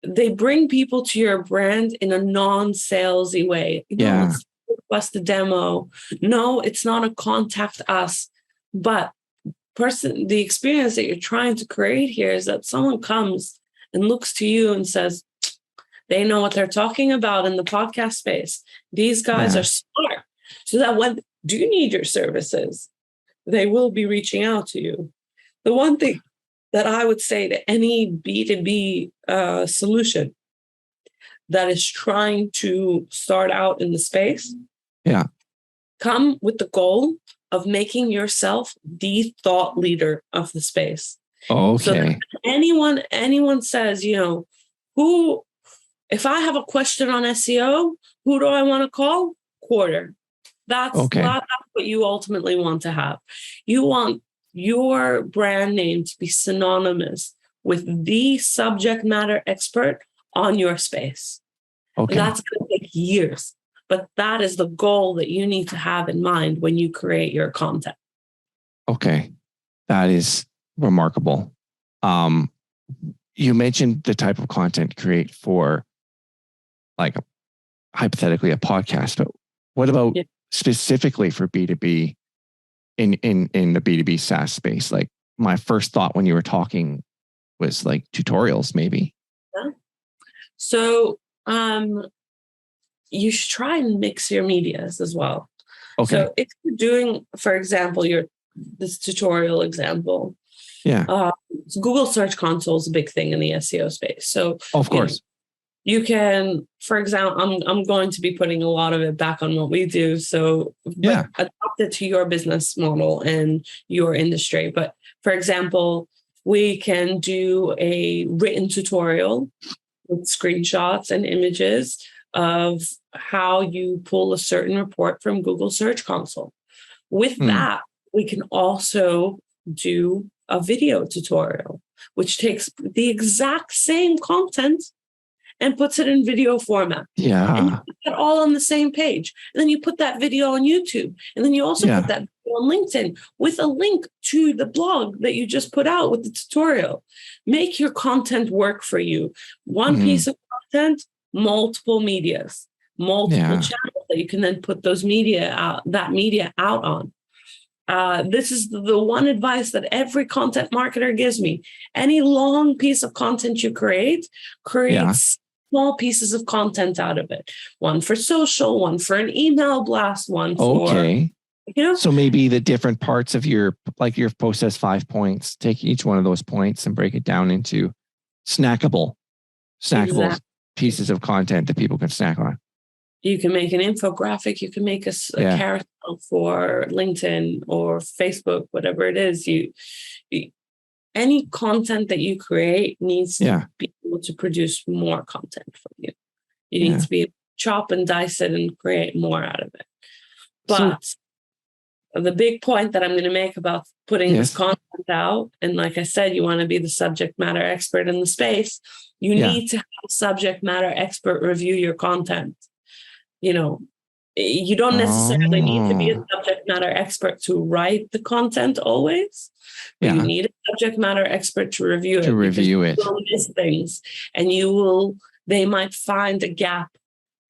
[SPEAKER 2] they bring people to your brand in a non-salesy way. No, it's request a demo. No, it's not a contact us. But the experience that you're trying to create here is that someone comes and looks to you and says, they know what they're talking about in the podcast space. These guys are smart. So that when do you need your services, they will be reaching out to you. The one thing that I would say to any B2B solution that is trying to start out in the space, come with the goal of making yourself the thought leader of the space.
[SPEAKER 1] Okay.
[SPEAKER 2] So that anyone says, who, if I have a question on SEO, who do I want to call? Quattr. That's what you ultimately want to have. You want your brand name to be synonymous with the subject matter expert on your space. Okay. And that's going to take years. But that is the goal that you need to have in mind when you create your content. Okay.
[SPEAKER 1] That is remarkable. You mentioned the type of content to create for, like, hypothetically a podcast, but what about specifically for B2B in the B2B SaaS space? Like, my first thought when you were talking was like tutorials, maybe.
[SPEAKER 2] Yeah. So, you should try and mix your medias as well. Okay. So if you're doing, for example, this tutorial example, Google Search Console is a big thing in the SEO space. So
[SPEAKER 1] of course,
[SPEAKER 2] you can, for example, I'm going to be putting a lot of it back on what we do. So adapt it to your business model and your industry. But for example, we can do a written tutorial with screenshots and images of how you pull a certain report from Google Search Console. With that, we can also do a video tutorial, which takes the exact same content and puts it in video format.
[SPEAKER 1] Yeah.
[SPEAKER 2] And you put that all on the same page. And then you put that video on YouTube. And then you also put that video on LinkedIn with a link to the blog that you just put out with the tutorial. Make your content work for you. One piece of content, multiple medias, multiple channels that you can then put that media out on. This is the one advice that every content marketer gives me. Any long piece of content you create small pieces of content out of it. One for social, one for an email blast, one for,
[SPEAKER 1] So maybe the different parts of your post has 5 points, take each one of those points and break it down into snackable pieces of content that people can snack on.
[SPEAKER 2] You can make an infographic. You can make a carousel for LinkedIn or Facebook, whatever it is. Any content that you create needs to be able to produce more content from you. You need to be able to chop and dice it and create more out of it. But the big point that I'm going to make about putting this content out, and like I said, you want to be the subject matter expert in the space. You need to have a subject matter expert review your content. You don't necessarily need to be a subject matter expert to write the content always. But you need a subject matter expert to review it. You will miss things, and they might find a gap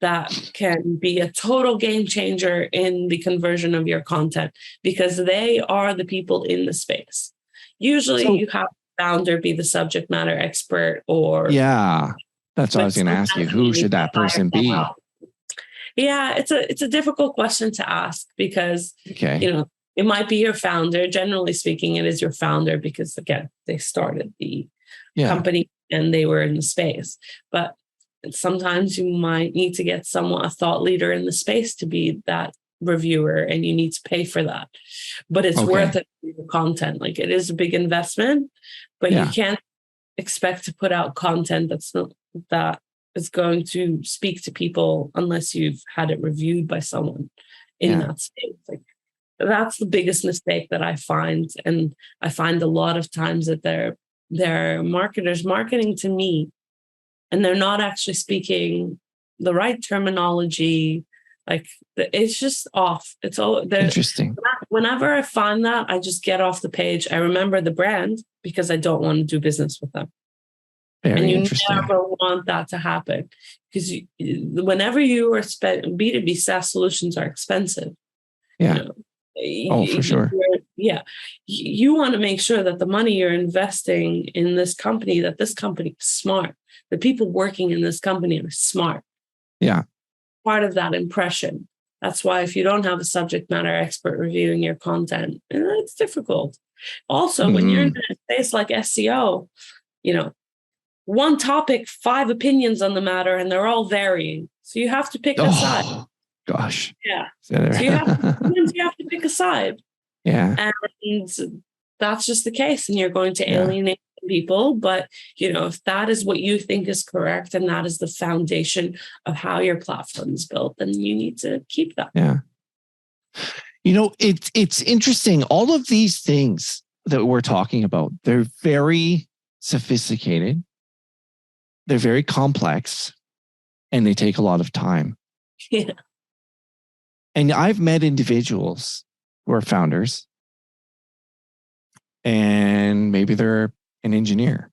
[SPEAKER 2] that can be a total game changer in the conversion of your content, because they are the people in the space. Usually you have the founder be the subject matter expert, or
[SPEAKER 1] that's what I was going to ask you. Who should that person be?
[SPEAKER 2] Yeah, it's a difficult question to ask, because it might be your founder. Generally speaking, it is your founder, because again, they started the company and they were in the space. But sometimes you might need to get a thought leader in the space to be that reviewer, and you need to pay for that. But it's worth it for your content. Like, it is a big investment, but you can't expect to put out content that is going to speak to people unless you've had it reviewed by someone in that space. Like, that's the biggest mistake that I find. And I find a lot of times that they're marketers marketing to me, and they're not actually speaking the right terminology. Like, it's just off. It's all
[SPEAKER 1] interesting.
[SPEAKER 2] Whenever I find that, I just get off the page. I remember the brand because I don't want to do business with them.
[SPEAKER 1] Very
[SPEAKER 2] and
[SPEAKER 1] interesting.
[SPEAKER 2] never want that to happen, because whenever you are B2B SaaS solutions are expensive.
[SPEAKER 1] Yeah. For sure.
[SPEAKER 2] You want to make sure that the money you're investing in this company, that this company is smart. The people working in this company are smart.
[SPEAKER 1] Yeah.
[SPEAKER 2] Part of that impression. That's why if you don't have a subject matter expert reviewing your content, it's difficult. Also, when you're in a space like SEO, one topic, 5 opinions on the matter, and they're all varying. So you have to pick a side.
[SPEAKER 1] Gosh.
[SPEAKER 2] Yeah. So you have to pick a side.
[SPEAKER 1] Yeah.
[SPEAKER 2] And that's just the case. And you're going to alienate people. But, if that is what you think is correct, and that is the foundation of how your platform is built, then you need to keep that.
[SPEAKER 1] Yeah. It's interesting. All of these things that we're talking about, they're very sophisticated. They're very complex, and they take a lot of time.
[SPEAKER 2] Yeah.
[SPEAKER 1] And I've met individuals who are founders, and maybe they're an engineer,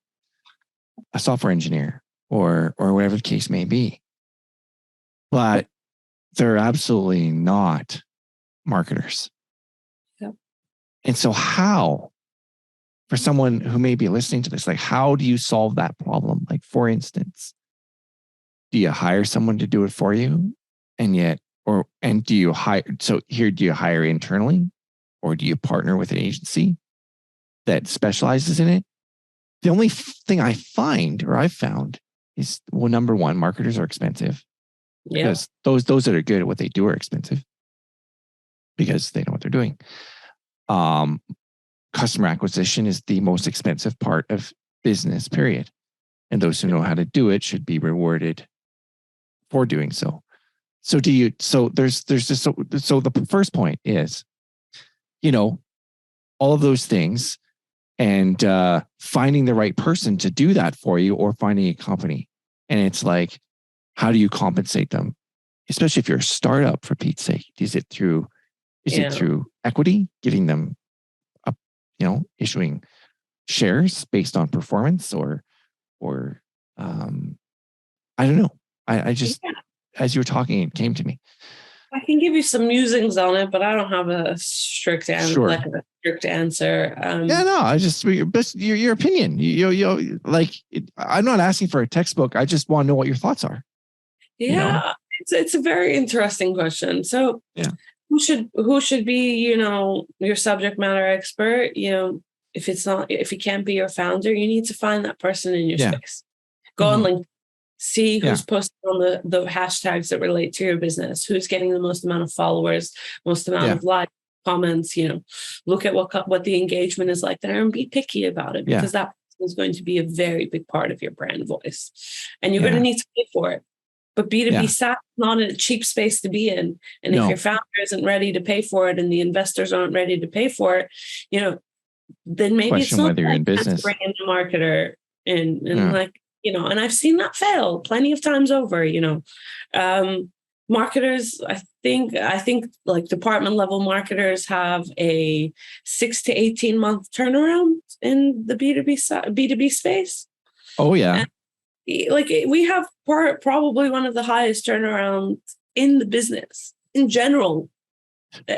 [SPEAKER 1] a software engineer, or whatever the case may be. But they're absolutely not marketers.
[SPEAKER 2] Yep.
[SPEAKER 1] And so how, for someone who may be listening to this, like, how do you solve that problem? Like, for instance, do you hire someone to do it for you? And do you hire internally, or do you partner with an agency that specializes in it? The only thing I've found is, well, number one, marketers are expensive.
[SPEAKER 2] Yeah.
[SPEAKER 1] Because those that are good at what they do are expensive because they know what they're doing. Customer acquisition is the most expensive part of business, period. And those who know how to do it should be rewarded for doing so. So the first point is, all of those things, and finding the right person to do that for you, or finding a company. And it's like, how do you compensate them? Especially if you're a startup, for Pete's sake. Is it through equity, giving them issuing shares based on performance, or I don't know. I just, as you were talking, it came to me.
[SPEAKER 2] I can give you some musings on it, but I don't have a strict answer.
[SPEAKER 1] Sure.
[SPEAKER 2] Like a strict answer.
[SPEAKER 1] I just your opinion. I'm not asking for a textbook. I just want to know what your thoughts are.
[SPEAKER 2] Yeah, it's a very interesting question. So, who should be your subject matter expert? If he can't be your founder, you need to find that person in your space. Go on LinkedIn. See who's posting on the hashtags that relate to your business, who's getting the most amount of followers, most amount of likes, comments. Look at what the engagement is like there, and be picky about it, because that is going to be a very big part of your brand voice, and you're going to need to pay for it. But B2B SaaS is not a cheap space to be in. And if your founder isn't ready to pay for it, and the investors aren't ready to pay for it, then maybe
[SPEAKER 1] it's not whether you're in business.
[SPEAKER 2] Bring in a marketer and I've seen that fail plenty of times over. Marketers, I think like department level marketers have a 6 to 18 month turnaround in the B2B space.
[SPEAKER 1] Oh yeah.
[SPEAKER 2] And we have probably one of the highest turnarounds in the business in general.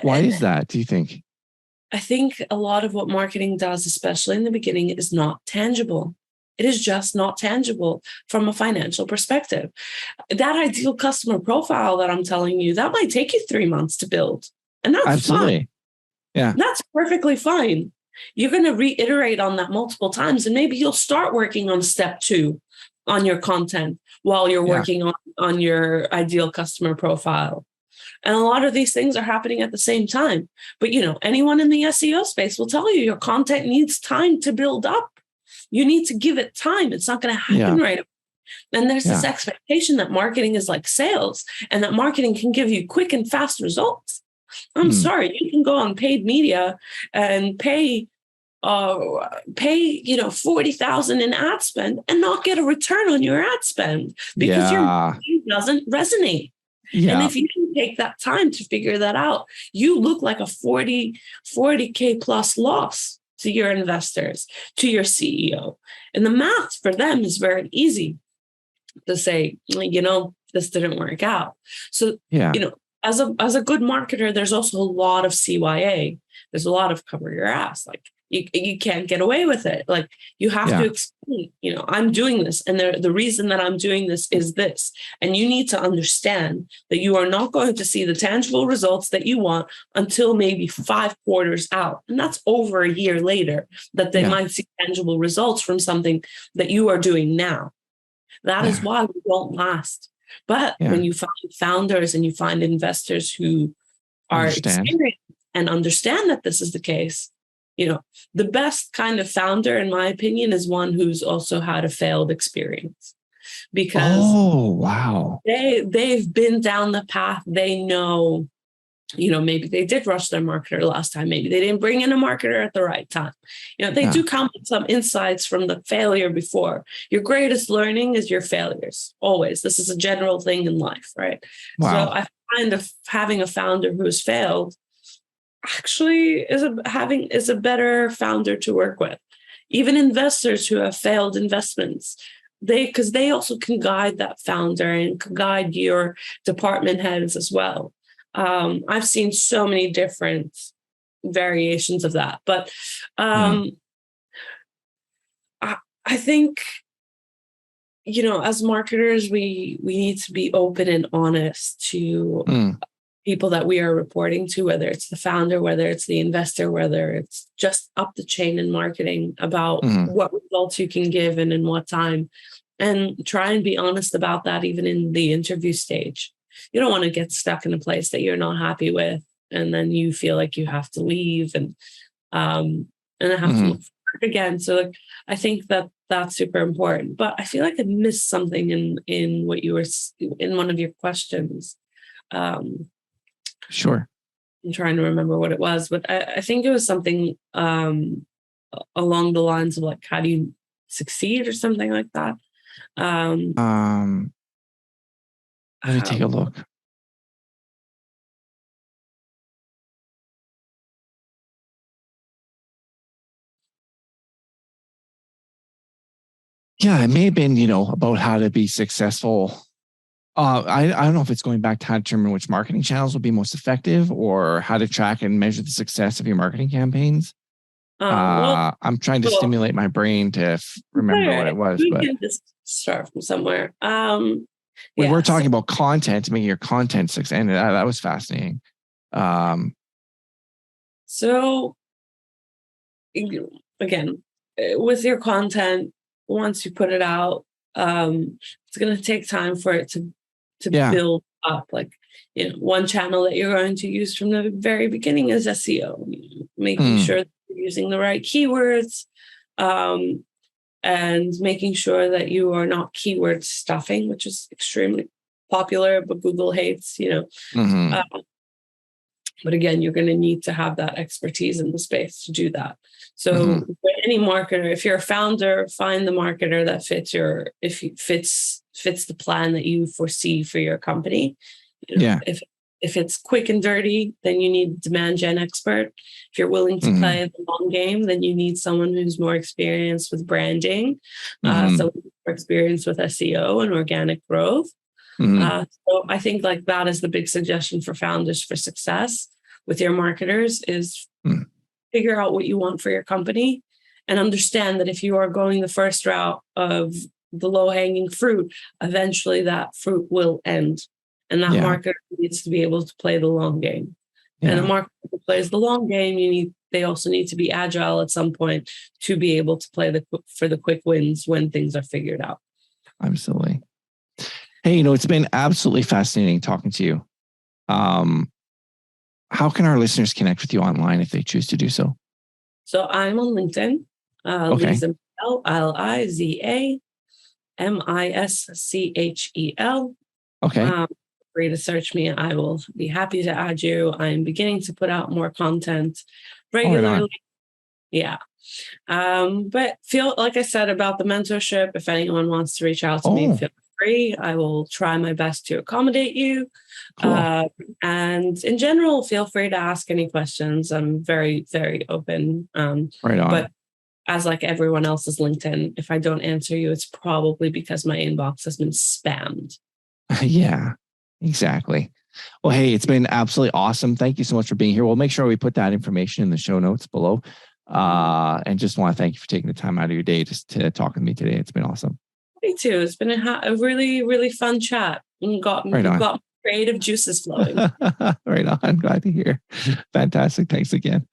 [SPEAKER 1] Why is that, do you think?
[SPEAKER 2] I think a lot of what marketing does, especially in the beginning, is not tangible. It is just not tangible from a financial perspective. That ideal customer profile that I'm telling you, that might take you 3 months to build. And that's
[SPEAKER 1] absolutely
[SPEAKER 2] fine.
[SPEAKER 1] Yeah.
[SPEAKER 2] That's perfectly fine. You're going to reiterate on that multiple times, and maybe you'll start working on step 2 on your content while you're working on your ideal customer profile. And a lot of these things are happening at the same time. But, anyone in the SEO space will tell you your content needs time to build up. You need to give it time. It's not going to happen right away. And there's this expectation that marketing is like sales and that marketing can give you quick and fast results. I'm sorry, you can go on paid media and pay 40,000 in ad spend and not get a return on your ad spend because your marketing doesn't resonate. And if you can take that time to figure that out, you look like a 40K plus loss to your investors, to your CEO. And the math for them is very easy to say, this didn't work out. So, as a good marketer, there's also a lot of CYA. There's a lot of cover your ass. Like you can't get away with it. Like you have to explain, I'm doing this. And the reason that I'm doing this is this. And you need to understand that you are not going to see the tangible results that you want until maybe 5 quarters out. And that's over a year later that they might see tangible results from something that you are doing now. That is why we don't last. But when you find founders and you find investors who are experienced and understand that this is the case, the best kind of founder, in my opinion, is one who's also had a failed experience. Because they've been down the path. They know, maybe they did rush their marketer last time. Maybe they didn't bring in a marketer at the right time. They do come with some insights from the failure before. Your greatest learning is your failures. Always. This is a general thing in life, right? Wow. So I find having a founder who has failed actually is a better founder to work with. Even investors who have failed investments, because they also can guide that founder and can guide your department heads as well. I've seen so many different variations of that, but I think, as marketers, we need to be open and honest to people that we are reporting to, whether it's the founder, whether it's the investor, whether it's just up the chain in marketing, about what results you can give and in what time, and try and be honest about that even in the interview stage. You don't want to get stuck in a place that you're not happy with, and then you feel like you have to leave and have to look for work again. So I think that that's super important. But I feel like I missed something in what you were in one of your questions.
[SPEAKER 1] Sure.
[SPEAKER 2] I'm trying to remember what it was, but I think it was something along the lines of like, how do you succeed or something like that?
[SPEAKER 1] Let me take a look. Yeah, it may have been, about how to be successful. I don't know if it's going back to how to determine which marketing channels will be most effective, or how to track and measure the success of your marketing campaigns. I'm trying to stimulate my brain to remember what it was.
[SPEAKER 2] We can just start from somewhere.
[SPEAKER 1] We were talking about content, making your content success, and that was fascinating.
[SPEAKER 2] So again, with your content, once you put it out, it's going to take time for it to build up. Like, one channel that you're going to use from the very beginning is SEO, making sure that you're using the right keywords, and making sure that you are not keyword stuffing, which is extremely popular, but Google hates, but again, you're going to need to have that expertise in the space to do that. So for any marketer, if you're a founder, find the marketer that fits the plan that you foresee for your company. If it's quick and dirty, then you need a demand gen expert. If you're willing to play the long game, then you need someone who's more experienced with branding, someone who's more experienced with SEO and organic growth. So I think like that is the big suggestion for founders for success with your marketers is figure out what you want for your company and understand that if you are going the first route of the low-hanging fruit, eventually that fruit will end. And that marketer needs to be able to play the long game. And the marketer who plays the long game, they also need to be agile at some point to be able to play for the quick wins when things are figured out.
[SPEAKER 1] I'm silly. Hey, it's been absolutely fascinating talking to you. How can our listeners connect with you online if they choose to do so?
[SPEAKER 2] So I'm on LinkedIn,
[SPEAKER 1] Okay.
[SPEAKER 2] Liza Mischel, Liza
[SPEAKER 1] Okay.
[SPEAKER 2] Free to search me. I will be happy to add you. I'm beginning to put out more content regularly.
[SPEAKER 1] On.
[SPEAKER 2] Yeah. But feel like I said about the mentorship, if anyone wants to reach out to me, feel free. I will try my best to accommodate you.
[SPEAKER 1] Cool.
[SPEAKER 2] And in general, feel free to ask any questions. I'm very, very open.
[SPEAKER 1] Right on.
[SPEAKER 2] But as like everyone else's LinkedIn, if I don't answer you, it's probably because my inbox has been spammed.
[SPEAKER 1] Yeah, exactly. Well, hey, it's been absolutely awesome. Thank you so much for being here. We'll make sure we put that information in the show notes below. And just want to thank you for taking the time out of your day just to talk with me today. It's been awesome.
[SPEAKER 2] Me too. It's been a really, really fun chat. And got creative juices flowing.
[SPEAKER 1] Right on. Glad to hear. Fantastic. Thanks again.